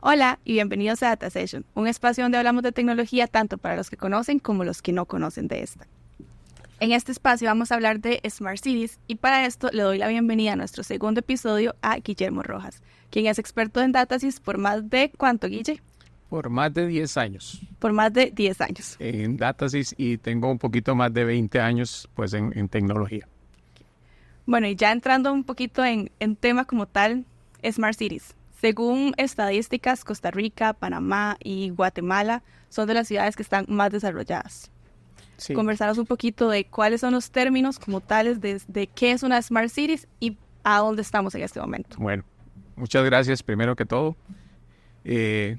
Hola y bienvenidos a Data Session, un espacio donde hablamos de tecnología tanto para los que conocen como los que no conocen de esta. En este espacio vamos a hablar de Smart Cities y para esto le doy la bienvenida a nuestro segundo episodio a Guillermo Rojas, quien es experto en Datasys por más de ¿cuánto, Guille? Por más de 10 años. Por más de 10 años. En Datasys y tengo un poquito más de 20 años pues en tecnología. Bueno, y ya entrando un poquito en tema como tal, Smart Cities. Según estadísticas, Costa Rica, Panamá y Guatemala son de las ciudades que están más desarrolladas. Sí. Conversarnos un poquito de cuáles son los términos como tales de qué es una Smart Cities y a dónde estamos en este momento. Bueno, muchas gracias primero que todo.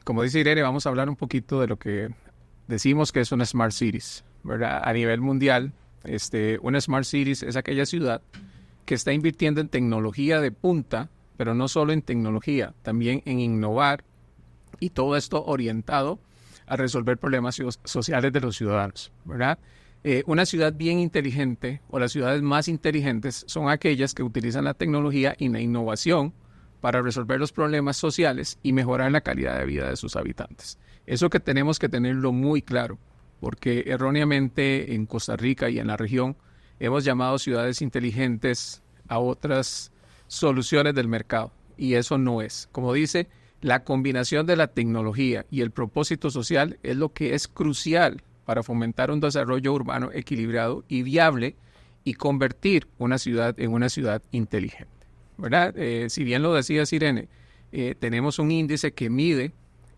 Como dice Irene, vamos a hablar un poquito de lo que decimos que es una Smart Cities, ¿verdad? A nivel mundial, una Smart Cities es aquella ciudad que está invirtiendo en tecnología de punta, pero no solo en tecnología, también en innovar y todo esto orientado a resolver problemas sociales de los ciudadanos, ¿verdad? Una ciudad bien inteligente o las ciudades más inteligentes son aquellas que utilizan la tecnología y la innovación para resolver los problemas sociales y mejorar la calidad de vida de sus habitantes. Eso que tenemos que tenerlo muy claro, porque erróneamente en Costa Rica y en la región hemos llamado ciudades inteligentes a otras soluciones del mercado y eso no es. Como dice, la combinación de la tecnología y el propósito social es lo que es crucial para fomentar un desarrollo urbano equilibrado y viable y convertir una ciudad en una ciudad inteligente, ¿verdad? Si bien lo decía Irene, tenemos un índice que mide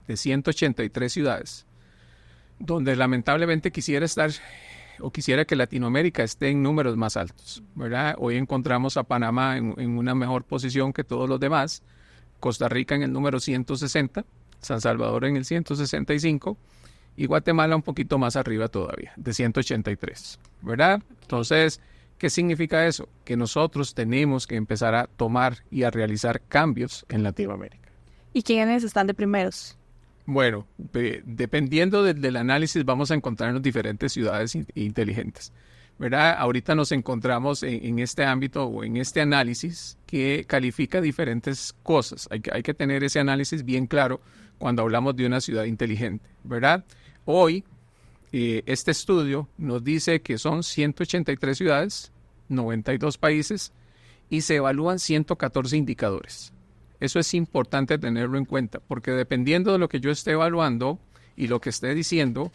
de 183 ciudades, donde lamentablemente quisiera que Latinoamérica esté en números más altos, ¿verdad? Hoy encontramos a Panamá en una mejor posición que todos los demás, Costa Rica en el número 160, San Salvador en el 165 y Guatemala un poquito más arriba todavía, de 183, ¿verdad? Entonces, ¿qué significa eso? Que nosotros tenemos que empezar a tomar y a realizar cambios en Latinoamérica. ¿Y quiénes están de primeros? Bueno, dependiendo del análisis vamos a encontrarnos diferentes ciudades inteligentes, ¿verdad? Ahorita nos encontramos en este ámbito o en este análisis que califica diferentes cosas. Hay que tener ese análisis bien claro cuando hablamos de una ciudad inteligente, ¿verdad? Hoy, este estudio nos dice que son 183 ciudades, 92 países y se evalúan 114 indicadores. Eso es importante tenerlo en cuenta, porque dependiendo de lo que yo esté evaluando y lo que esté diciendo,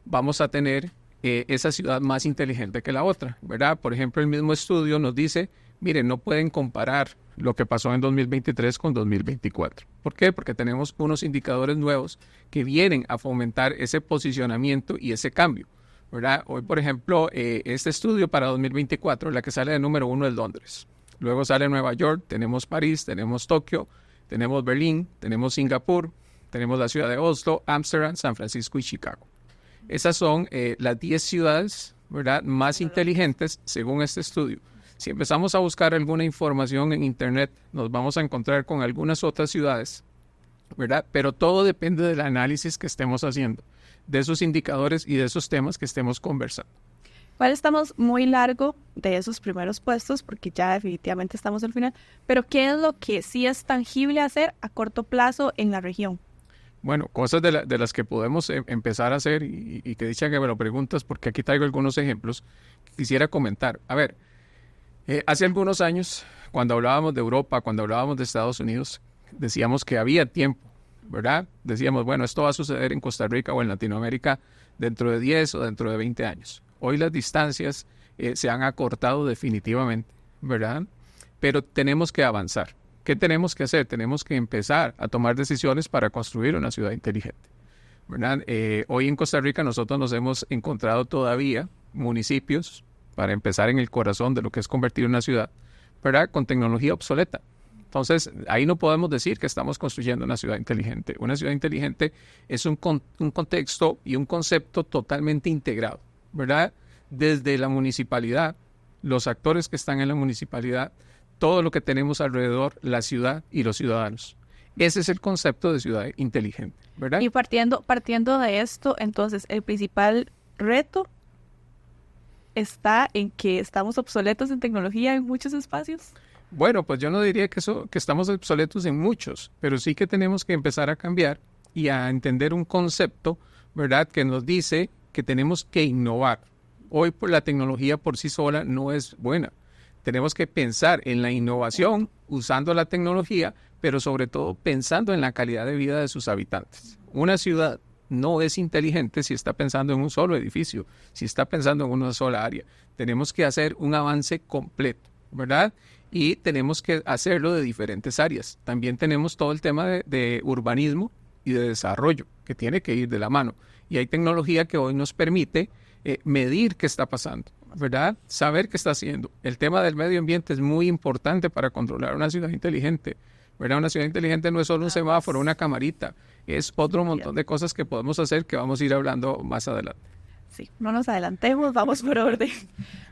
vamos a tener esa ciudad más inteligente que la otra, ¿verdad? Por ejemplo, el mismo estudio nos dice, miren, no pueden comparar lo que pasó en 2023 con 2024. ¿Por qué? Porque tenemos unos indicadores nuevos que vienen a fomentar ese posicionamiento y ese cambio, ¿verdad? Hoy, por ejemplo, este estudio para 2024, la que sale de número 1 es Londres. Luego sale Nueva York, tenemos París, tenemos Tokio, tenemos Berlín, tenemos Singapur, tenemos la ciudad de Oslo, Ámsterdam, San Francisco y Chicago. Esas son las 10 ciudades, ¿verdad?, más inteligentes según este estudio. Si empezamos a buscar alguna información en Internet, nos vamos a encontrar con algunas otras ciudades, ¿verdad? Pero todo depende del análisis que estemos haciendo, de esos indicadores y de esos temas que estemos conversando. Igual estamos muy largo de esos primeros puestos porque ya definitivamente estamos al final, pero ¿qué es lo que sí es tangible hacer a corto plazo en la región? Bueno, cosas de las que podemos empezar a hacer y que dicha que me lo preguntas porque aquí traigo algunos ejemplos que quisiera comentar. A ver, hace algunos años cuando hablábamos de Europa, cuando hablábamos de Estados Unidos, decíamos que había tiempo, ¿verdad? Decíamos, bueno, esto va a suceder en Costa Rica o en Latinoamérica dentro de 10 o dentro de 20 años. Hoy las distancias se han acortado definitivamente, ¿verdad? Pero tenemos que avanzar. ¿Qué tenemos que hacer? Tenemos que empezar a tomar decisiones para construir una ciudad inteligente, ¿verdad? Hoy en Costa Rica nosotros nos hemos encontrado todavía municipios para empezar en el corazón de lo que es convertir una ciudad, ¿verdad?, con tecnología obsoleta. Entonces, ahí no podemos decir que estamos construyendo una ciudad inteligente. Una ciudad inteligente es un contexto y un concepto totalmente integrado, ¿verdad? Desde la municipalidad, los actores que están en la municipalidad, todo lo que tenemos alrededor, la ciudad y los ciudadanos. Ese es el concepto de ciudad inteligente, ¿verdad? Y partiendo de esto, entonces, el principal reto está en que estamos obsoletos en tecnología en muchos espacios. Bueno, pues yo no diría que estamos obsoletos en muchos, pero sí que tenemos que empezar a cambiar y a entender un concepto, ¿verdad?, que nos dice que tenemos que innovar. Hoy la tecnología por sí sola no es buena. Tenemos que pensar en la innovación usando la tecnología, pero sobre todo pensando en la calidad de vida de sus habitantes. Una ciudad no es inteligente si está pensando en un solo edificio, si está pensando en una sola área. Tenemos que hacer un avance completo, ¿verdad? Y tenemos que hacerlo de diferentes áreas. También tenemos todo el tema de urbanismo y de desarrollo, que tiene que ir de la mano. Y hay tecnología que hoy nos permite medir qué está pasando, ¿verdad? Saber qué está haciendo. El tema del medio ambiente es muy importante para controlar una ciudad inteligente, ¿verdad? Una ciudad inteligente no es solo un semáforo, una camarita, es otro montón de cosas que podemos hacer que vamos a ir hablando más adelante. Sí, no nos adelantemos, vamos por orden.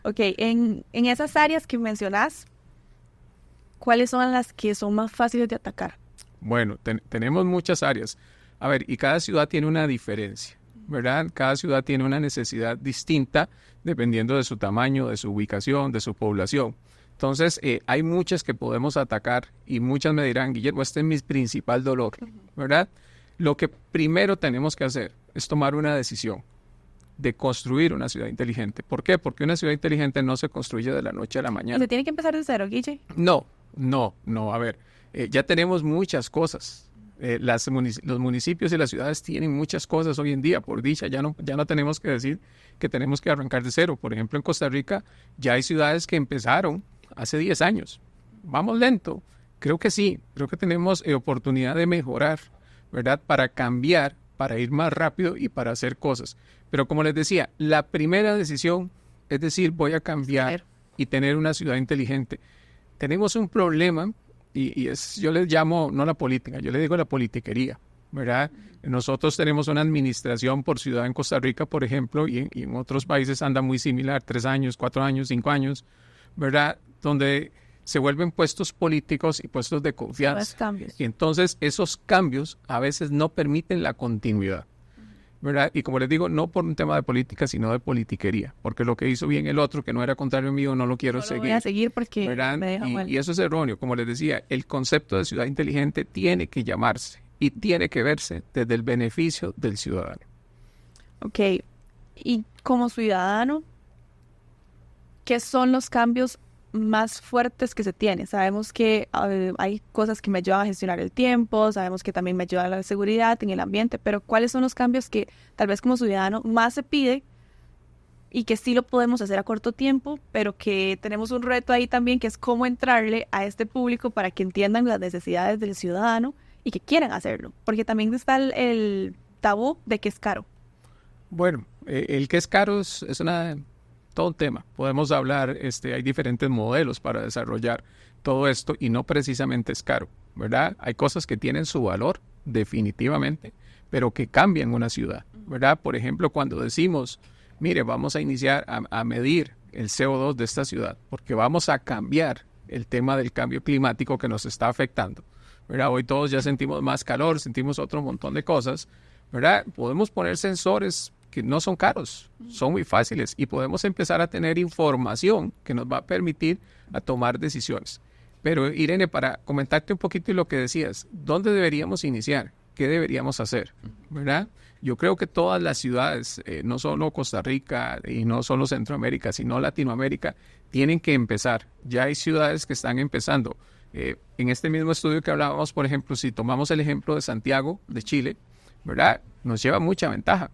Ok, en esas áreas que mencionás, ¿cuáles son las que son más fáciles de atacar? Bueno, tenemos muchas áreas. A ver, y cada ciudad tiene una diferencia, ¿verdad? Cada ciudad tiene una necesidad distinta dependiendo de su tamaño, de su ubicación, de su población. Entonces, hay muchas que podemos atacar y muchas me dirán, Guillermo, este es mi principal dolor, ¿verdad? Lo que primero tenemos que hacer es tomar una decisión de construir una ciudad inteligente. ¿Por qué? Porque una ciudad inteligente no se construye de la noche a la mañana. ¿Se tiene que empezar de cero, Guille? No. A ver, ya tenemos muchas cosas. Los municipios y las ciudades tienen muchas cosas hoy en día, por dicha. Ya no tenemos que decir que tenemos que arrancar de cero. Por ejemplo, en Costa Rica ya hay ciudades que empezaron hace 10 años. Vamos lento. Creo que sí. Creo que tenemos oportunidad de mejorar, ¿verdad? Para cambiar, para ir más rápido y para hacer cosas. Pero como les decía, la primera decisión es decir, voy a cambiar y tener una ciudad inteligente. Tenemos un problema y yo les llamo, no la política, yo le digo la politiquería, ¿verdad? Nosotros tenemos una administración por ciudad en Costa Rica, por ejemplo, y en otros países anda muy similar, 3 años, 4 años, 5 años, ¿verdad? Donde se vuelven puestos políticos y puestos de confianza. Y entonces esos cambios a veces no permiten la continuidad, ¿verdad? Y como les digo, no por un tema de política, sino de politiquería, porque lo que hizo bien el otro, que no era contrario mío, no lo quiero seguir. Voy a seguir porque me deja mal. Y eso es erróneo. Como les decía, el concepto de ciudad inteligente tiene que llamarse y tiene que verse desde el beneficio del ciudadano. Ok, y como ciudadano, ¿qué son los cambios más fuertes que se tienen? Sabemos que hay cosas que me ayudan a gestionar el tiempo, sabemos que también me ayudan a la seguridad en el ambiente, pero ¿cuáles son los cambios que tal vez como ciudadano más se pide y que sí lo podemos hacer a corto tiempo, pero que tenemos un reto ahí también, que es cómo entrarle a este público para que entiendan las necesidades del ciudadano y que quieran hacerlo? Porque también está el tabú de que es caro. Bueno, el que es caro es todo un tema. Podemos hablar, hay diferentes modelos para desarrollar todo esto y no precisamente es caro, ¿verdad? Hay cosas que tienen su valor, definitivamente, pero que cambian una ciudad, ¿verdad? Por ejemplo, cuando decimos, mire, vamos a iniciar a medir el CO2 de esta ciudad, porque vamos a cambiar el tema del cambio climático que nos está afectando, ¿verdad? Hoy todos ya sentimos más calor, sentimos otro montón de cosas, ¿verdad? Podemos poner sensores que no son caros, son muy fáciles y podemos empezar a tener información que nos va a permitir a tomar decisiones. Pero Irene, para comentarte un poquito lo que decías, ¿dónde deberíamos iniciar? ¿Qué deberíamos hacer? ¿Verdad? Yo creo que todas las ciudades, no solo Costa Rica y no solo Centroamérica, sino Latinoamérica, tienen que empezar. Ya hay ciudades que están empezando. En este mismo estudio que hablábamos, por ejemplo, si tomamos el ejemplo de Santiago, de Chile, ¿verdad? Nos lleva mucha ventaja.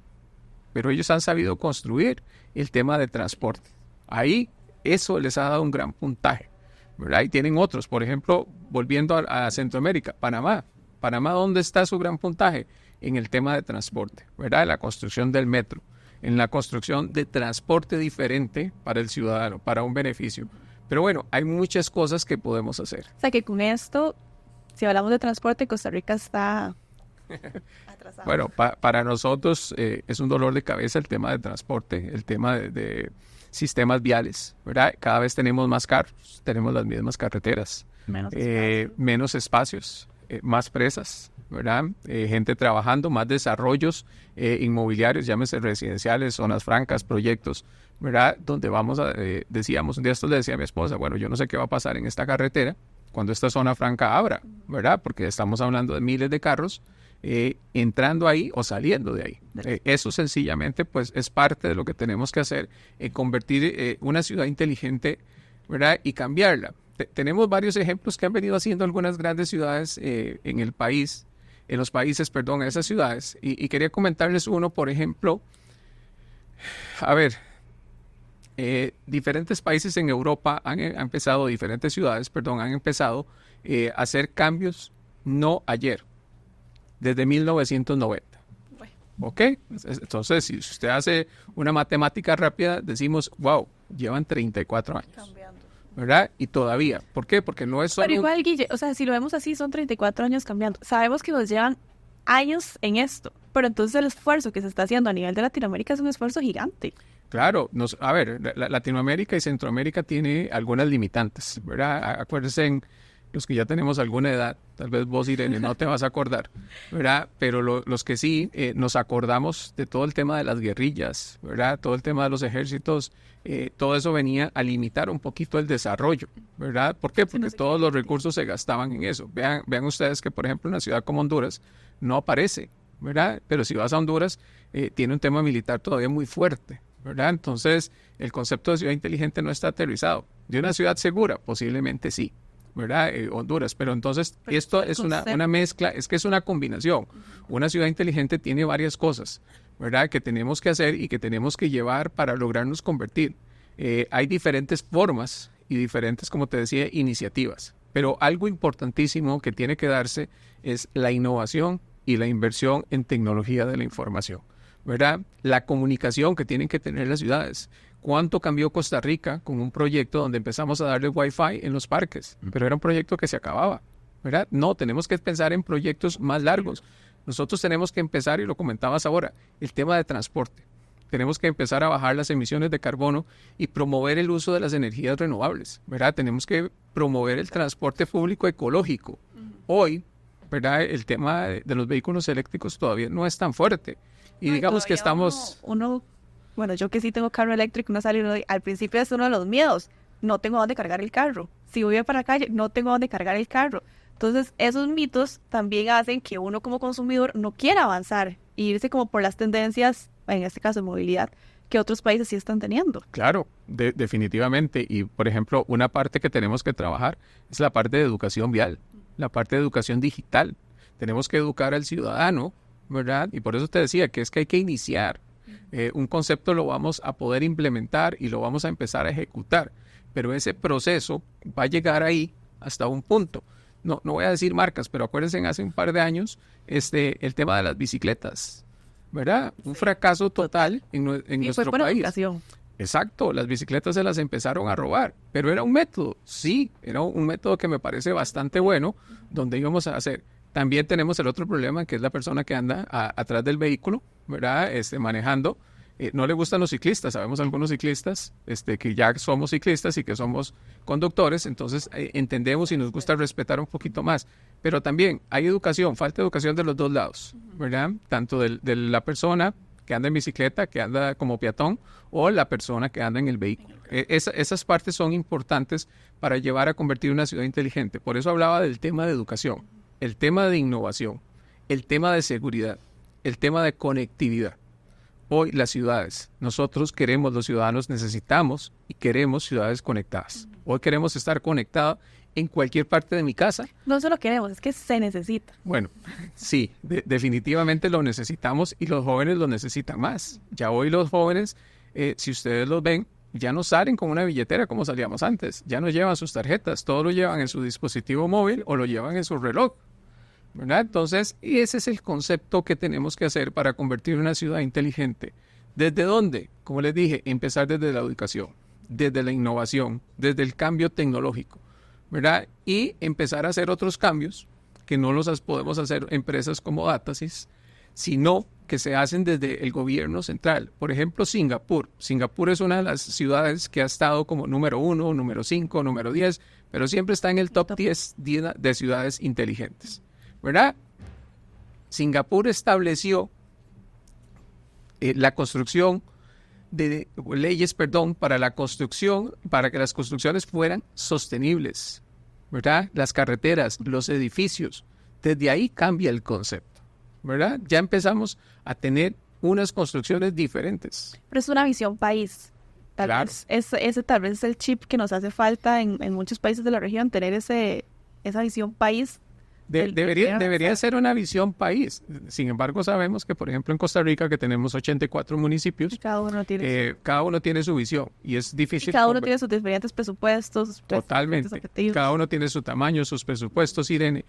Pero ellos han sabido construir el tema de transporte. Ahí eso les ha dado un gran puntaje, ¿verdad? Y tienen otros, por ejemplo, volviendo a Centroamérica, Panamá. Panamá, ¿dónde está su gran puntaje? En el tema de transporte, ¿verdad? En la construcción del metro, en la construcción de transporte diferente para el ciudadano, para un beneficio. Pero bueno, hay muchas cosas que podemos hacer. O sea que con esto, si hablamos de transporte, Costa Rica está atrasado. Bueno, para nosotros es un dolor de cabeza el tema de transporte, el tema de sistemas viales, ¿verdad? Cada vez tenemos más carros, tenemos las mismas carreteras, menos espacios, más presas, ¿verdad? Gente trabajando, más desarrollos inmobiliarios, llámese residenciales, zonas francas, proyectos, ¿verdad? Donde vamos decíamos, un día esto le decía a mi esposa, bueno, yo no sé qué va a pasar en esta carretera cuando esta zona franca abra, ¿verdad? Porque estamos hablando de miles de carros entrando ahí o saliendo de ahí. Eso sencillamente pues es parte de lo que tenemos que hacer, convertir una ciudad inteligente, ¿verdad? Y cambiarla. Tenemos varios ejemplos que han venido haciendo algunas grandes ciudades en el país, en los países, perdón, en esas ciudades. Y quería comentarles uno, por ejemplo, a ver, diferentes países en Europa han empezado, diferentes ciudades, perdón, han empezado a hacer cambios no ayer, desde 1990. Bueno. ¿Ok? Entonces, si usted hace una matemática rápida, decimos, wow, llevan 34 años. Cambiando. ¿Verdad? Y todavía. ¿Por qué? Porque no es solo... Pero igual, Guille, o sea, si lo vemos así, son 34 años cambiando. Sabemos que nos llevan años en esto, pero entonces el esfuerzo que se está haciendo a nivel de Latinoamérica es un esfuerzo gigante. Claro, a ver, Latinoamérica y Centroamérica tiene algunas limitantes, ¿verdad? Acuérdense, los que ya tenemos alguna edad, tal vez vos, Irene, no te vas a acordar, ¿verdad? Pero los que sí nos acordamos de todo el tema de las guerrillas, ¿verdad? Todo el tema de los ejércitos, todo eso venía a limitar un poquito el desarrollo, ¿verdad? ¿Por qué? Porque todos los recursos se gastaban en eso. Vean ustedes que, por ejemplo, una ciudad como Honduras no aparece, ¿verdad? Pero si vas a Honduras, tiene un tema militar todavía muy fuerte, ¿verdad? Entonces, el concepto de ciudad inteligente no está aterrizado. ¿De una ciudad segura? Posiblemente sí, ¿verdad? Honduras. Pero entonces, esto es una mezcla, es que es una combinación. Una ciudad inteligente tiene varias cosas, ¿verdad? Que tenemos que hacer y que tenemos que llevar para lograrnos convertir. Hay diferentes formas y diferentes, como te decía, iniciativas. Pero algo importantísimo que tiene que darse es la innovación y la inversión en tecnología de la información, ¿verdad? La comunicación que tienen que tener las ciudades. ¿Cuánto cambió Costa Rica con un proyecto donde empezamos a darle Wi-Fi en los parques? Pero era un proyecto que se acababa, ¿verdad? No, tenemos que pensar en proyectos más largos. Nosotros tenemos que empezar, y lo comentabas ahora, el tema de transporte. Tenemos que empezar a bajar las emisiones de carbono y promover el uso de las energías renovables, ¿verdad? Tenemos que promover el transporte público ecológico. Hoy, ¿verdad? El tema de los vehículos eléctricos todavía no es tan fuerte. Y digamos que estamos... Bueno, yo que sí tengo carro eléctrico, al principio es uno de los miedos. No tengo dónde cargar el carro. Si voy para la calle, no tengo dónde cargar el carro. Entonces, esos mitos también hacen que uno como consumidor no quiera avanzar e irse como por las tendencias, en este caso de movilidad, que otros países sí están teniendo. Claro, definitivamente. Y, por ejemplo, una parte que tenemos que trabajar es la parte de educación vial, la parte de educación digital. Tenemos que educar al ciudadano, ¿verdad? Y por eso te decía que hay que iniciar. Un concepto lo vamos a poder implementar y lo vamos a empezar a ejecutar, pero ese proceso va a llegar ahí hasta un punto. No voy a decir marcas, pero acuérdense, hace un par de años, el tema de las bicicletas, ¿verdad? Un fracaso total en nuestro país. Educación. Exacto, las bicicletas se las empezaron a robar, pero era un método, sí, era un método que me parece bastante bueno, donde íbamos a hacer. También tenemos el otro problema, que es la persona que anda atrás del vehículo, ¿verdad? Manejando. No le gustan los ciclistas. Sabemos algunos ciclistas que ya somos ciclistas y que somos conductores, entonces entendemos y nos gusta respetar un poquito más. Pero también hay educación, falta educación de los dos lados, ¿verdad? Tanto de la persona que anda en bicicleta, que anda como peatón, o la persona que anda en el vehículo. Esas partes son importantes para llevar a convertir una ciudad inteligente. Por eso hablaba del tema de educación, el tema de innovación, el tema de seguridad, el tema de conectividad. Hoy las ciudades, nosotros queremos, los ciudadanos necesitamos y queremos ciudades conectadas. Hoy queremos estar conectados en cualquier parte de mi casa. No solo queremos, es que se necesita. Bueno, sí, definitivamente lo necesitamos y los jóvenes lo necesitan más. Ya hoy los jóvenes, si ustedes los ven, ya no salen con una billetera como salíamos antes. Ya no llevan sus tarjetas, todo lo llevan en su dispositivo móvil o lo llevan en su reloj, ¿verdad? Entonces, y ese es el concepto que tenemos que hacer para convertir una ciudad inteligente. ¿Desde dónde? Como les dije, empezar desde la educación, desde la innovación, desde el cambio tecnológico, ¿verdad? Y empezar a hacer otros cambios que no los podemos hacer empresas como Datasys, sino que se hacen desde el gobierno central. Por ejemplo, Singapur. Singapur es una de las ciudades que ha estado como número 1, número 5, número 10, pero siempre está en el top 10 de ciudades inteligentes, ¿verdad? Singapur estableció la construcción de leyes, para la construcción, para que las construcciones fueran sostenibles, ¿verdad? Las carreteras, los edificios, desde ahí cambia el concepto, ¿verdad? Ya empezamos a tener unas construcciones diferentes. Pero es una visión país. Tal Claro. vez ese tal vez es el chip que nos hace falta en muchos países de la región, tener esa visión país. Debería ser una visión país. Sin embargo, sabemos que, por ejemplo, en Costa Rica, que tenemos 84 municipios, Cada uno tiene, cada uno tiene su visión y es difícil. cada uno tiene sus diferentes presupuestos, sus Totalmente. diferentes objetivos. Cada uno tiene su tamaño, sus presupuestos, Irene,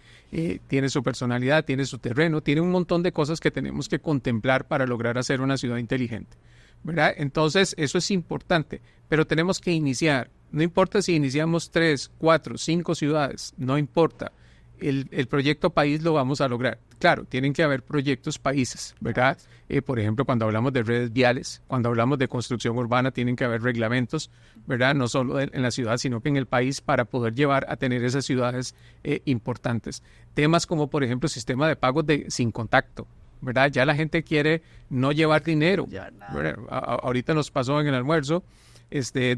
tiene su personalidad, tiene su terreno, tiene un montón de cosas que tenemos que contemplar para lograr hacer una ciudad inteligente, ¿verdad? Entonces, eso es importante, pero tenemos que iniciar. No importa si iniciamos 3, 4, 5 ciudades, no importa. El proyecto país lo vamos a lograr. Claro, tienen que haber proyectos países, ¿verdad? Por ejemplo, cuando hablamos de redes viales, cuando hablamos de construcción urbana, tienen que haber reglamentos, ¿verdad? No solo en la ciudad, sino que en el país para poder llevar a tener esas ciudades importantes. Temas como, por ejemplo, sistema de pagos sin contacto, ¿verdad? Ya la gente quiere no llevar dinero. ¿Verdad? Ahorita nos pasó en el almuerzo,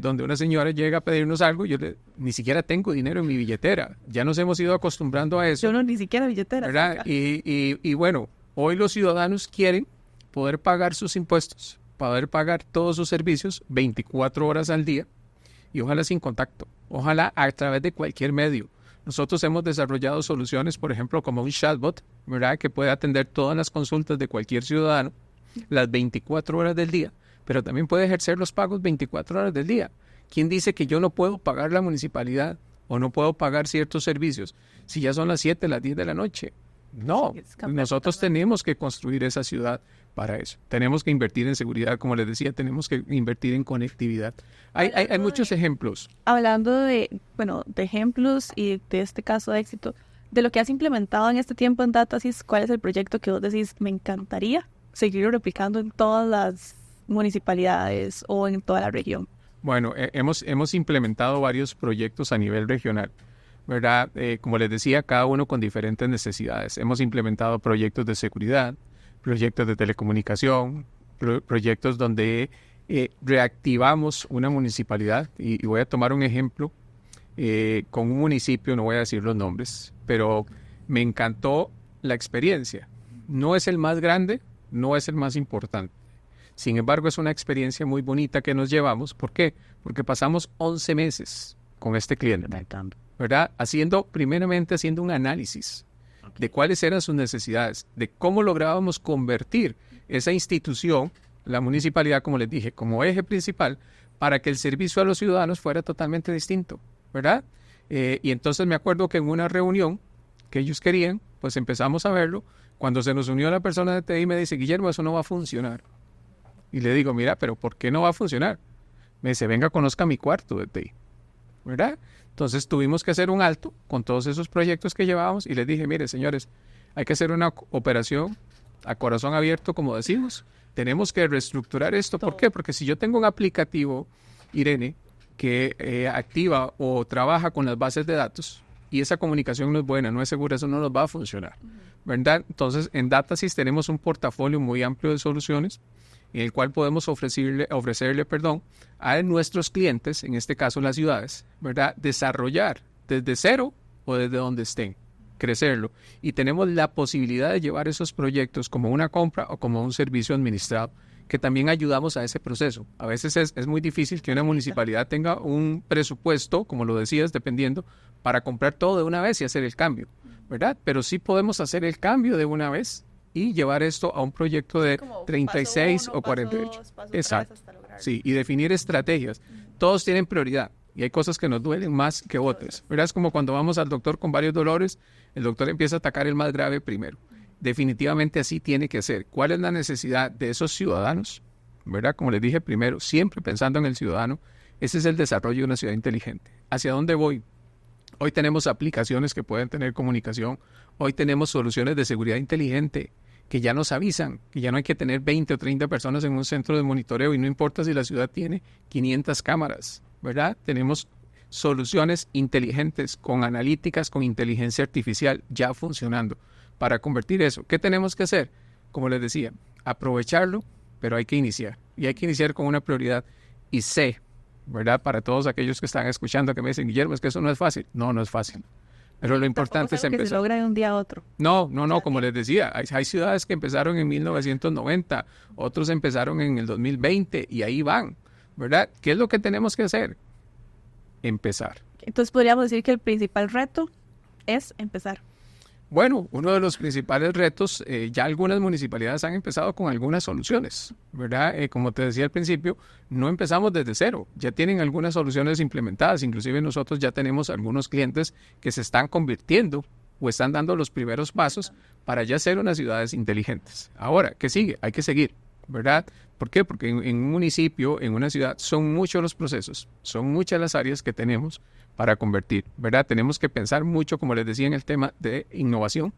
donde una señora llega a pedirnos algo, ni siquiera tengo dinero en mi billetera. Ya nos hemos ido acostumbrando a eso. Yo no ni siquiera billetera. ¿Verdad? Y bueno, hoy los ciudadanos quieren poder pagar sus impuestos, poder pagar todos sus servicios 24 horas al día y ojalá sin contacto, ojalá a través de cualquier medio. Nosotros hemos desarrollado soluciones, por ejemplo, como un chatbot, ¿verdad? Que puede atender todas las consultas de cualquier ciudadano las 24 horas del día, pero también puede ejercer los pagos 24 horas del día. ¿Quién dice que yo no puedo pagar la municipalidad o no puedo pagar ciertos servicios si ya son las 7, las 10 de la noche? No, nosotros tenemos que construir esa ciudad para eso. Tenemos que invertir en seguridad, como les decía, tenemos que invertir en conectividad. Hay muchos ejemplos. Hablando de ejemplos y de este caso de éxito, de lo que has implementado en este tiempo en Datasys, ¿cuál es el proyecto que vos decís, me encantaría seguirlo replicando en todas las municipalidades o en toda la región? Bueno, hemos implementado varios proyectos a nivel regional, ¿verdad? Como les decía, cada uno con diferentes necesidades. Hemos implementado proyectos de seguridad, proyectos de telecomunicación, proyectos donde reactivamos una municipalidad. Y voy a tomar un ejemplo con un municipio, no voy a decir los nombres, pero me encantó la experiencia. No es el más grande, no es el más importante. Sin embargo, es una experiencia muy bonita que nos llevamos. ¿Por qué? Porque pasamos 11 meses con este cliente, ¿verdad? Primeramente haciendo un análisis de cuáles eran sus necesidades, de cómo lográbamos convertir esa institución, la municipalidad, como les dije, como eje principal, para que el servicio a los ciudadanos fuera totalmente distinto, ¿verdad? Y entonces me acuerdo que en una reunión que ellos querían, pues empezamos a verlo. Cuando se nos unió la persona de TI, me dice, Guillermo, eso no va a funcionar. Y le digo, mira, pero ¿por qué no va a funcionar? Me dice, venga, conozca mi cuarto de TI, ¿verdad? Entonces tuvimos que hacer un alto con todos esos proyectos que llevábamos y les dije, mire, señores, hay que hacer una operación a corazón abierto, como decimos. Tenemos que reestructurar esto. ¿Por qué? Porque si yo tengo un aplicativo, Irene, que activa o trabaja con las bases de datos y esa comunicación no es buena, no es segura, eso no nos va a funcionar, ¿verdad? Entonces, en Datasys tenemos un portafolio muy amplio de soluciones en el cual podemos ofrecerle a nuestros clientes, en este caso las ciudades, ¿verdad? Desarrollar desde cero o desde donde estén, crecerlo. Y tenemos la posibilidad de llevar esos proyectos como una compra o como un servicio administrado, que también ayudamos a ese proceso. A veces es muy difícil que una municipalidad tenga un presupuesto, como lo decías, dependiendo, para comprar todo de una vez y hacer el cambio, ¿verdad? Pero sí podemos hacer el cambio de una vez y llevar esto a un proyecto de 36 o 48. Exacto. Sí, y definir estrategias. Todos tienen prioridad y hay cosas que nos duelen más que otras. ¿Verdad? Es como cuando vamos al doctor con varios dolores, el doctor empieza a atacar el más grave primero. Definitivamente así tiene que ser. ¿Cuál es la necesidad de esos ciudadanos? ¿Verdad? Como les dije primero, siempre pensando en el ciudadano, ese es el desarrollo de una ciudad inteligente. ¿Hacia dónde voy? Hoy tenemos aplicaciones que pueden tener comunicación. Hoy tenemos soluciones de seguridad inteligente que ya nos avisan, que ya no hay que tener 20 o 30 personas en un centro de monitoreo y no importa si la ciudad tiene 500 cámaras, ¿verdad? Tenemos soluciones inteligentes, con analíticas, con inteligencia artificial ya funcionando para convertir eso. ¿Qué tenemos que hacer? Como les decía, aprovecharlo, pero hay que iniciar. Y hay que iniciar con una prioridad. Y sé, ¿verdad? Para todos aquellos que están escuchando que me dicen, Guillermo, es que eso no es fácil. No, no es fácil. Pero lo importante es empezar. Que se logra de un día a otro. No, como les decía, hay ciudades que empezaron en 1990, otros empezaron en el 2020 y ahí van, ¿verdad? ¿Qué es lo que tenemos que hacer? Empezar. Entonces podríamos decir que el principal reto es empezar. Bueno, uno de los principales retos, ya algunas municipalidades han empezado con algunas soluciones, ¿verdad? Como te decía al principio, no empezamos desde cero, ya tienen algunas soluciones implementadas, inclusive nosotros ya tenemos algunos clientes que se están convirtiendo o están dando los primeros pasos para ya ser unas ciudades inteligentes. Ahora, ¿qué sigue? Hay que seguir, ¿verdad? ¿Por qué? Porque en un municipio, en una ciudad, son muchos los procesos, son muchas las áreas que tenemos para convertir, ¿verdad? Tenemos que pensar mucho, como les decía, en el tema de innovación,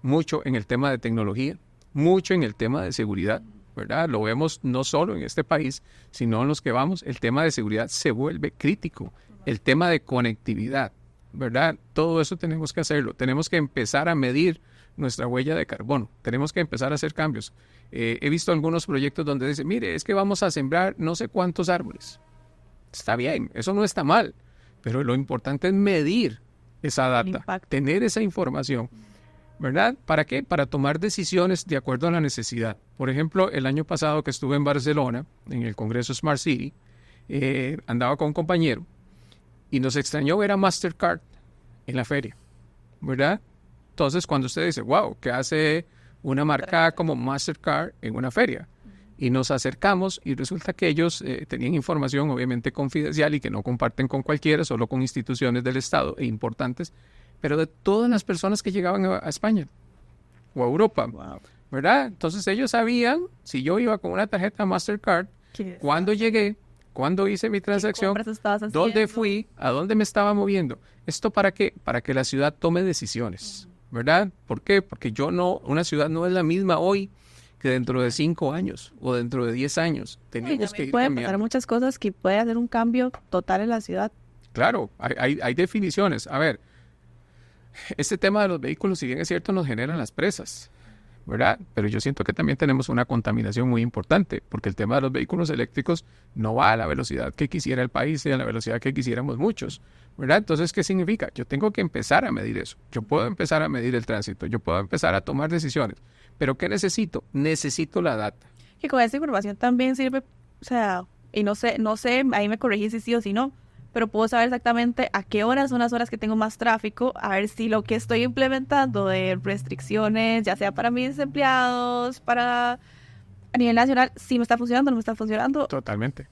mucho en el tema de tecnología, mucho en el tema de seguridad, ¿verdad? Lo vemos no solo en este país, sino en los que vamos, el tema de seguridad se vuelve crítico, el tema de conectividad, ¿verdad? Todo eso tenemos que hacerlo, tenemos que empezar a medir nuestra huella de carbono, tenemos que empezar a hacer cambios. He visto algunos proyectos donde dicen, mire, es que vamos a sembrar no sé cuántos árboles. Está bien, eso no está mal, pero lo importante es medir esa data, tener esa información, ¿verdad? ¿Para qué? Para tomar decisiones de acuerdo a la necesidad. Por ejemplo, el año pasado que estuve en Barcelona, en el Congreso Smart City, andaba con un compañero y nos extrañó ver a Mastercard en la feria, ¿verdad? Entonces, cuando usted dice, wow, ¿qué hace una marca como Mastercard en una feria? Y nos acercamos y resulta que ellos tenían información obviamente confidencial y que no comparten con cualquiera, solo con instituciones del Estado e importantes, pero de todas las personas que llegaban a España o a Europa, wow, ¿verdad? Entonces ellos sabían si yo iba con una tarjeta Mastercard, cuándo llegué, cuándo hice mi transacción, dónde fui, a dónde me estaba moviendo. ¿Esto para qué? Para que la ciudad tome decisiones, ¿verdad? ¿Por qué? Porque una ciudad no es la misma hoy que dentro de 5 años o dentro de 10 años. Tenemos que ir pueden cambiando. pasar muchas cosas que puede hacer un cambio total en la ciudad. Claro, hay definiciones. A ver, este tema de los vehículos, si bien es cierto, nos generan las presas, ¿verdad? Pero yo siento que también tenemos una contaminación muy importante, porque el tema de los vehículos eléctricos no va a la velocidad que quisiera el país y a la velocidad que quisiéramos muchos, ¿verdad? Entonces, ¿qué significa? Yo tengo que empezar a medir eso. Yo puedo empezar a medir el tránsito, yo puedo empezar a tomar decisiones. ¿Pero qué necesito? Necesito la data. Que con esta información también sirve, o sea, y no sé, ahí me corregí si sí o si no, pero puedo saber exactamente a qué horas son las horas que tengo más tráfico, a ver si lo que estoy implementando de restricciones, ya sea para mis empleados, para a nivel nacional, si me está funcionando o no me está funcionando. Totalmente.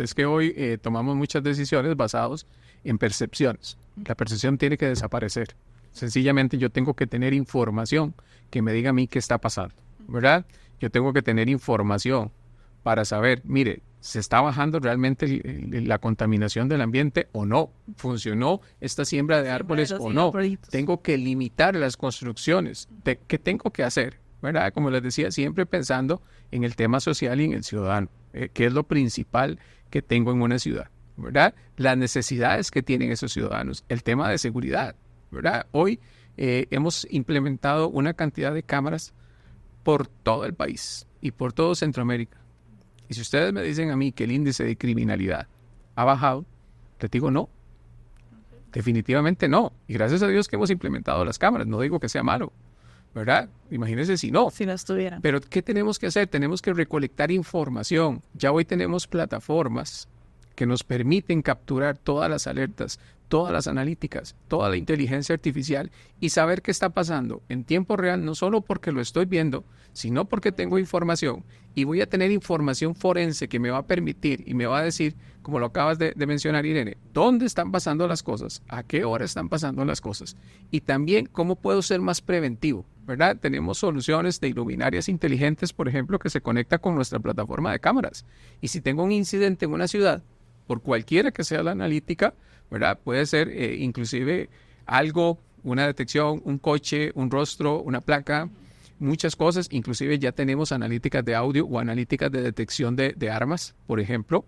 Es que hoy tomamos muchas decisiones basadas en percepciones. La percepción tiene que desaparecer. Sencillamente yo tengo que tener información que me diga a mí qué está pasando, ¿verdad? Yo tengo que tener información para saber, mire, ¿se está bajando realmente la contaminación del ambiente o no? ¿Funcionó esta siembra de árboles o no? Tengo que limitar las construcciones. ¿Qué tengo que hacer? ¿Verdad? Como les decía, siempre pensando en el tema social y en el ciudadano, que es lo principal que tengo en una ciudad, ¿verdad? Las necesidades que tienen esos ciudadanos, el tema de seguridad, ¿verdad? Hoy hemos implementado una cantidad de cámaras por todo el país y por todo Centroamérica. Y si ustedes me dicen a mí que el índice de criminalidad ha bajado, les digo no. Definitivamente no. Y gracias a Dios que hemos implementado las cámaras. No digo que sea malo, ¿verdad? Imagínense si no. Si no estuvieran. Pero ¿qué tenemos que hacer? Tenemos que recolectar información. Ya hoy tenemos plataformas que nos permiten capturar todas las alertas, todas las analíticas, toda la inteligencia artificial y saber qué está pasando en tiempo real, no solo porque lo estoy viendo, sino porque tengo información y voy a tener información forense que me va a permitir y me va a decir, como lo acabas de mencionar, Irene, dónde están pasando las cosas, a qué hora están pasando las cosas y también cómo puedo ser más preventivo, ¿verdad? Tenemos soluciones de iluminarias inteligentes, por ejemplo, que se conecta con nuestra plataforma de cámaras y si tengo un incidente en una ciudad, por cualquiera que sea la analítica, ¿verdad? Puede ser inclusive algo, una detección, un coche, un rostro, una placa, muchas cosas. Inclusive ya tenemos analíticas de audio o analíticas de detección de armas, por ejemplo.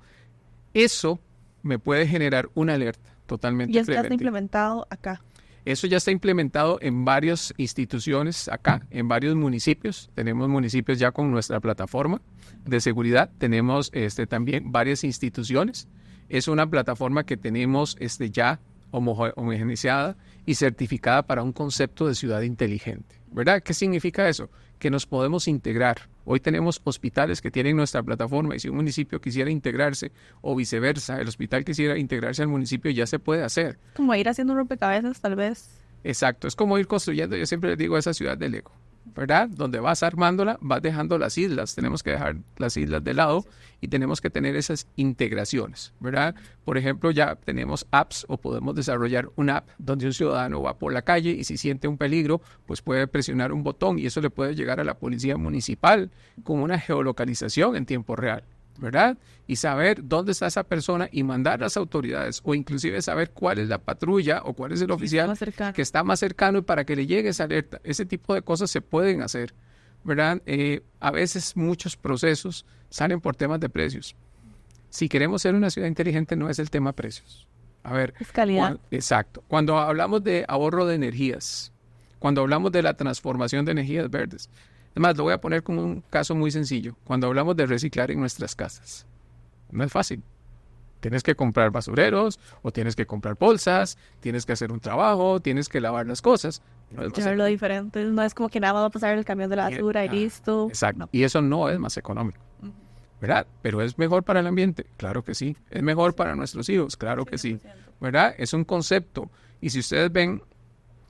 Eso me puede generar una alerta totalmente ¿Y esto está preventivo. implementado acá? Eso ya está implementado en varias instituciones acá, en varios municipios. Tenemos municipios ya con nuestra plataforma de seguridad. Tenemos también varias instituciones. Es una plataforma que tenemos ya homogeneizada y certificada para un concepto de ciudad inteligente, ¿verdad? ¿Qué significa eso? Que nos podemos integrar. Hoy tenemos hospitales que tienen nuestra plataforma y si un municipio quisiera integrarse o viceversa, el hospital quisiera integrarse al municipio, ya se puede hacer. Como ir haciendo un rompecabezas, tal vez. Exacto, es como ir construyendo, yo siempre les digo, esa ciudad de Lego, ¿verdad? Donde vas armándola, vas dejando las islas, tenemos que dejar las islas de lado y tenemos que tener esas integraciones, ¿verdad? Por ejemplo, ya tenemos apps o podemos desarrollar una app donde un ciudadano va por la calle y si siente un peligro, pues puede presionar un botón y eso le puede llegar a la policía municipal con una geolocalización en tiempo real, ¿verdad? Y saber dónde está esa persona y mandar a las autoridades o inclusive saber cuál es la patrulla o cuál es el oficial que está más cercano y para que le llegue esa alerta. Ese tipo de cosas se pueden hacer, ¿verdad? A veces muchos procesos salen por temas de precios. Si queremos ser una ciudad inteligente no es el tema precios. A ver, es calidad. Exacto. Cuando hablamos de ahorro de energías, cuando hablamos de la transformación de energías verdes, además, lo voy a poner como un caso muy sencillo. Cuando hablamos de reciclar en nuestras casas, no es fácil. Tienes que comprar basureros o tienes que comprar bolsas, tienes que hacer un trabajo, tienes que lavar las cosas. No es lo diferente, no es como que nada va a pasar el camión de la basura y listo. Exacto. No. Y eso no es más económico, ¿verdad? Pero es mejor para el ambiente, claro que sí. Es mejor para nuestros hijos, claro que sí. ¿Verdad? Es un concepto. Y si ustedes ven,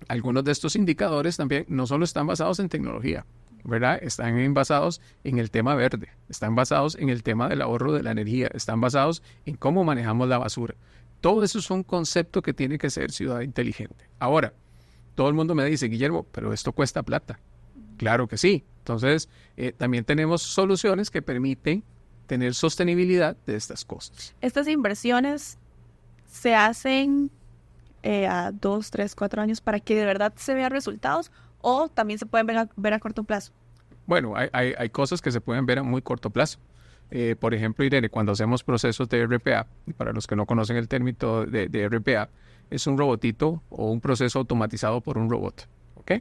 algunos de estos indicadores también no solo están basados en tecnología, ¿verdad? Están basados en el tema verde, están basados en el tema del ahorro de la energía, están basados en cómo manejamos la basura. Todo eso es un concepto que tiene que ser ciudad inteligente. Ahora, todo el mundo me dice, Guillermo, pero esto cuesta plata. Claro que sí. Entonces, también tenemos soluciones que permiten tener sostenibilidad de estas cosas. Estas inversiones se hacen a 2, 3, 4 años para que de verdad se vean resultados o también se pueden ver a corto plazo. Bueno, hay cosas que se pueden ver a muy corto plazo. Por ejemplo, Irene, cuando hacemos procesos de RPA, y para los que no conocen el término de RPA, es un robotito o un proceso automatizado por un robot. ¿Ok?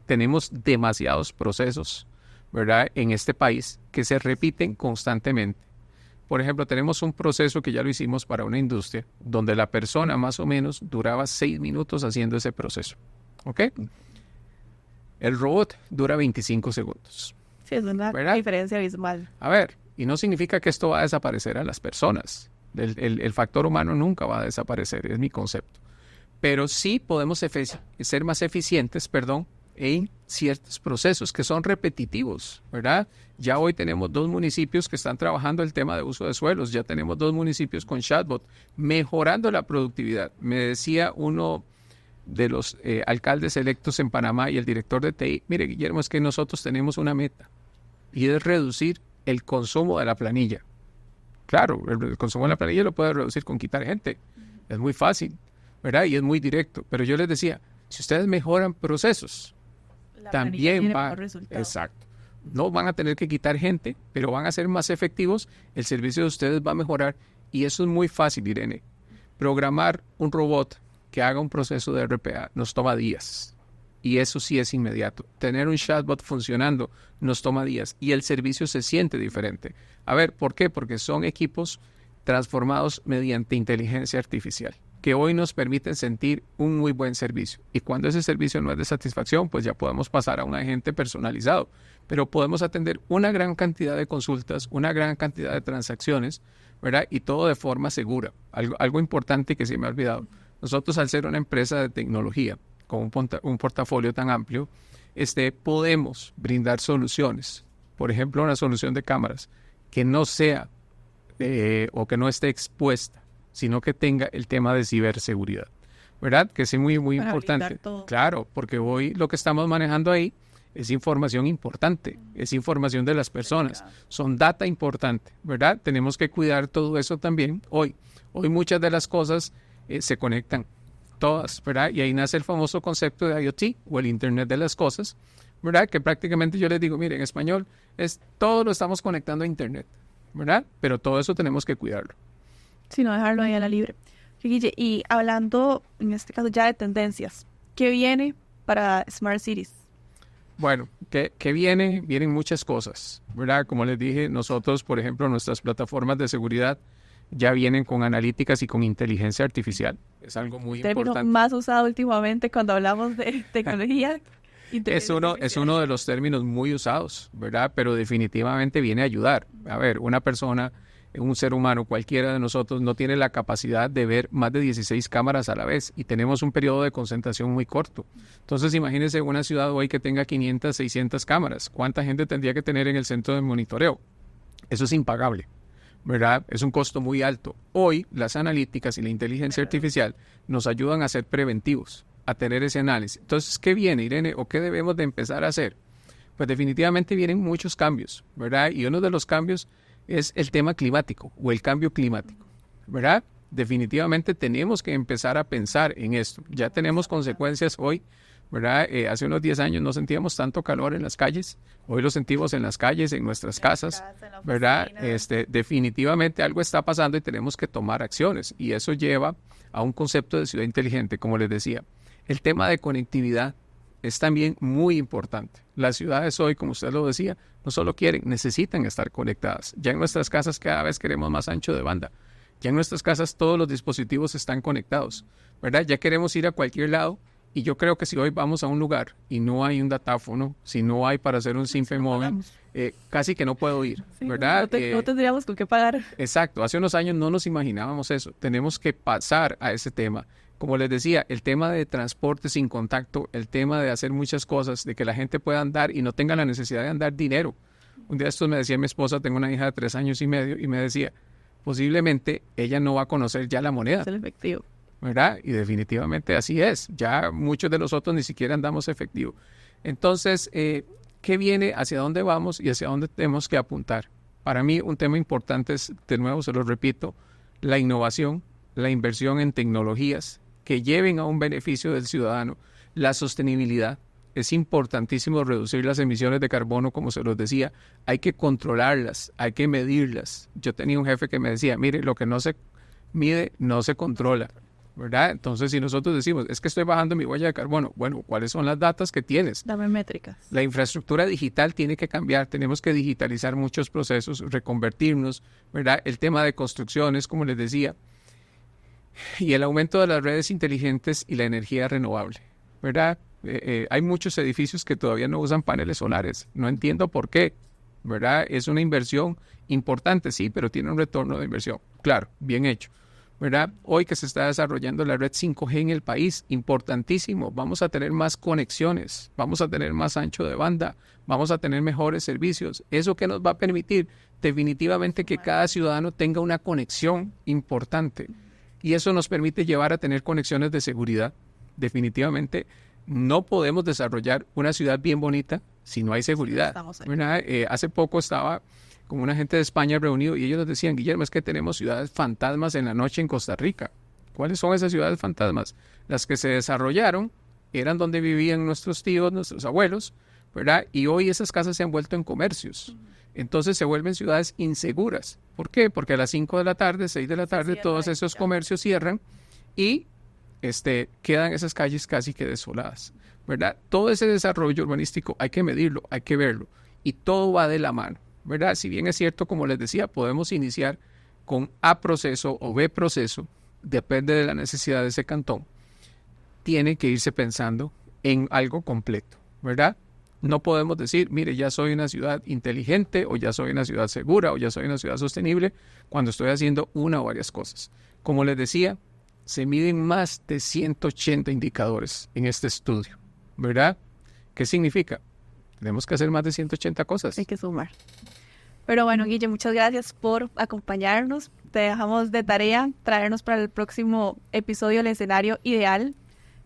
Tenemos demasiados procesos, ¿verdad? En este país que se repiten constantemente. Por ejemplo, tenemos un proceso que ya lo hicimos para una industria, donde la persona más o menos duraba 6 minutos haciendo ese proceso. ¿Ok? El robot dura 25 segundos. Sí, es una diferencia abismal. A ver, y no significa que esto va a desaparecer a las personas. El factor humano nunca va a desaparecer, es mi concepto. Pero sí podemos ser más eficientes, en ciertos procesos que son repetitivos, ¿verdad? Ya hoy tenemos 2 municipios que están trabajando el tema de uso de suelos, ya tenemos 2 municipios con chatbot, mejorando la productividad. Me decía uno de los alcaldes electos en Panamá y el director de TI, mire, Guillermo, es que nosotros tenemos una meta y es reducir el consumo de la planilla. Claro, el consumo de la planilla lo puede reducir con quitar gente. Es muy fácil, ¿verdad? Y es muy directo. Pero yo les decía, si ustedes mejoran procesos, también van... Exacto. No van a tener que quitar gente, pero van a ser más efectivos. El servicio de ustedes va a mejorar. Y eso es muy fácil, Irene. Programar un robot que haga un proceso de RPA nos toma días. Y eso sí es inmediato. Tener un chatbot funcionando nos toma días. Y el servicio se siente diferente. A ver, ¿por qué? Porque son equipos transformados mediante inteligencia artificial, que hoy nos permiten sentir un muy buen servicio. Y cuando ese servicio no es de satisfacción, pues ya podemos pasar a un agente personalizado. Pero podemos atender una gran cantidad de consultas, una gran cantidad de transacciones, ¿verdad? Y todo de forma segura. Algo importante que se me ha olvidado. Nosotros, al ser una empresa de tecnología, con un portafolio tan amplio, podemos brindar soluciones. Por ejemplo, una solución de cámaras que no sea o que no esté expuesta, sino que tenga el tema de ciberseguridad, ¿verdad? Que es muy, muy importante. Claro, porque hoy lo que estamos manejando ahí es información importante, es información de las personas, son data importante, ¿verdad? Tenemos que cuidar todo eso también hoy. Hoy muchas de las cosas se conectan, todas, ¿verdad? Y ahí nace el famoso concepto de IoT o el Internet de las cosas, ¿verdad? Que prácticamente yo les digo, mire, en español es todo lo estamos conectando a Internet, ¿verdad? Pero todo eso tenemos que cuidarlo. Sí, no dejarlo ahí a la libre. Guille, y hablando en este caso ya de tendencias, ¿qué viene para Smart Cities? Bueno, ¿qué viene? Vienen muchas cosas, ¿verdad? Como les dije, nosotros, por ejemplo, nuestras plataformas de seguridad ya vienen con analíticas y con inteligencia artificial. Es algo muy Término importante. más usado últimamente cuando hablamos de tecnología. Es uno de los términos muy usados, ¿verdad? Pero definitivamente viene a ayudar. A ver, una persona, un ser humano, cualquiera de nosotros, no tiene la capacidad de ver más de 16 cámaras a la vez y tenemos un periodo de concentración muy corto. Entonces, imagínense una ciudad hoy que tenga 500, 600 cámaras. ¿Cuánta gente tendría que tener en el centro de monitoreo? Eso es impagable, ¿verdad? Es un costo muy alto. Hoy, las analíticas y la inteligencia artificial nos ayudan a ser preventivos, a tener ese análisis. Entonces, ¿qué viene, Irene? ¿O qué debemos de empezar a hacer? Pues definitivamente vienen muchos cambios, ¿verdad? Y uno de los cambios es el tema climático o el cambio climático, ¿verdad? Definitivamente tenemos que empezar a pensar en esto. Ya tenemos consecuencias hoy, ¿verdad? Hace unos 10 años no sentíamos tanto calor en las calles. Hoy lo sentimos en las calles, en nuestras casas, ¿verdad? Definitivamente algo está pasando y tenemos que tomar acciones. Y eso lleva a un concepto de ciudad inteligente, como les decía. El tema de conectividad es también muy importante. Las ciudades hoy, como usted lo decía, no solo quieren, necesitan estar conectadas. Ya en nuestras casas cada vez queremos más ancho de banda. Ya en nuestras casas todos los dispositivos están conectados, ¿verdad? Ya queremos ir a cualquier lado y yo creo que si hoy vamos a un lugar y no hay un datáfono, si no hay para hacer un simple móvil, casi que no puedo ir, ¿verdad? No tendríamos con qué pagar. Exacto. Hace unos años no nos imaginábamos eso. Tenemos que pasar a ese tema. Como les decía, el tema de transporte sin contacto, el tema de hacer muchas cosas, de que la gente pueda andar y no tenga la necesidad de andar dinero. Un día de estos me decía mi esposa, tengo una hija de 3 años y medio, y me decía, posiblemente ella no va a conocer ya la moneda. Es el efectivo. ¿Verdad? Y definitivamente así es. Ya muchos de nosotros ni siquiera andamos efectivo. Entonces, ¿qué viene? ¿Hacia dónde vamos? Y hacia dónde tenemos que apuntar. Para mí un tema importante es, de nuevo se lo repito, la innovación, la inversión en tecnologías que lleven a un beneficio del ciudadano, la sostenibilidad. Es importantísimo reducir las emisiones de carbono, como se los decía. Hay que controlarlas, hay que medirlas. Yo tenía un jefe que me decía, mire, lo que no se mide no se controla, ¿verdad? Entonces, si nosotros decimos, es que estoy bajando mi huella de carbono, bueno, ¿cuáles son las datas que tienes? Dame métricas. La infraestructura digital tiene que cambiar, tenemos que digitalizar muchos procesos, reconvertirnos, ¿verdad? El tema de construcciones, como les decía, y el aumento de las redes inteligentes y la energía renovable, ¿verdad? Hay muchos edificios que todavía no usan paneles solares. No entiendo por qué, ¿verdad? Es una inversión importante, sí, pero tiene un retorno de inversión. Claro, bien hecho, ¿verdad? Hoy que se está desarrollando la red 5G en el país, importantísimo. Vamos a tener más conexiones, vamos a tener más ancho de banda, vamos a tener mejores servicios. ¿Eso qué nos va a permitir? Definitivamente que cada ciudadano tenga una conexión importante. Y eso nos permite llevar a tener conexiones de seguridad. Definitivamente no podemos desarrollar una ciudad bien bonita si no hay seguridad. Hace poco estaba con una gente de España reunido y ellos nos decían, Guillermo, es que tenemos ciudades fantasmas en la noche en Costa Rica. ¿Cuáles son esas ciudades fantasmas? Las que se desarrollaron eran donde vivían nuestros tíos, nuestros abuelos, ¿verdad? Y hoy esas casas se han vuelto en comercios. Entonces se vuelven ciudades inseguras. ¿Por qué? Porque a las 5 de la tarde, 6 de la tarde, todos esos comercios cierran y quedan esas calles casi que desoladas, ¿verdad? Todo ese desarrollo urbanístico hay que medirlo, hay que verlo y todo va de la mano, ¿verdad? Si bien es cierto, como les decía, podemos iniciar con A proceso o B proceso, depende de la necesidad de ese cantón, tiene que irse pensando en algo completo, ¿verdad? No podemos decir, mire, ya soy una ciudad inteligente o ya soy una ciudad segura o ya soy una ciudad sostenible cuando estoy haciendo una o varias cosas. Como les decía, se miden más de 180 indicadores en este estudio, ¿verdad? ¿Qué significa? Tenemos que hacer más de 180 cosas. Hay que sumar. Pero bueno, Guille, muchas gracias por acompañarnos. Te dejamos de tarea traernos para el próximo episodio el escenario ideal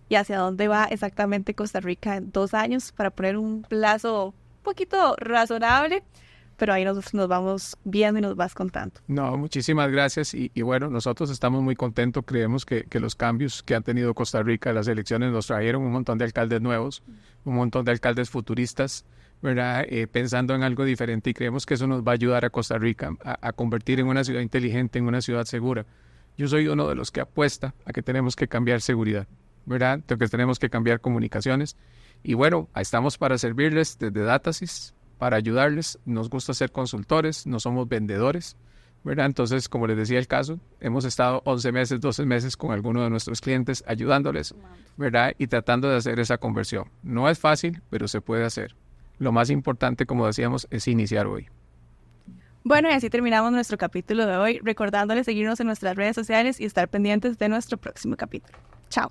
y hacia dónde va exactamente Costa Rica en 2 años para poner un plazo un poquito razonable, pero ahí nos vamos viendo y nos vas contando. No, muchísimas gracias y bueno, nosotros estamos muy contentos, creemos que los cambios que han tenido Costa Rica, las elecciones nos trajeron un montón de alcaldes nuevos, un montón de alcaldes futuristas, ¿verdad? Pensando en algo diferente y creemos que eso nos va a ayudar a Costa Rica a convertir en una ciudad inteligente, en una ciudad segura. Yo soy uno de los que apuesta a que tenemos que cambiar seguridad, ¿verdad? Que tenemos que cambiar comunicaciones. Y bueno, estamos para servirles desde Datasys, para ayudarles. Nos gusta ser consultores, no somos vendedores, ¿verdad? Entonces, como les decía el caso, hemos estado 11 meses, 12 meses con alguno de nuestros clientes ayudándoles, ¿verdad? Y tratando de hacer esa conversión. No es fácil, pero se puede hacer. Lo más importante, como decíamos, es iniciar hoy. Bueno, y así terminamos nuestro capítulo de hoy, recordándoles seguirnos en nuestras redes sociales y estar pendientes de nuestro próximo capítulo. Chao.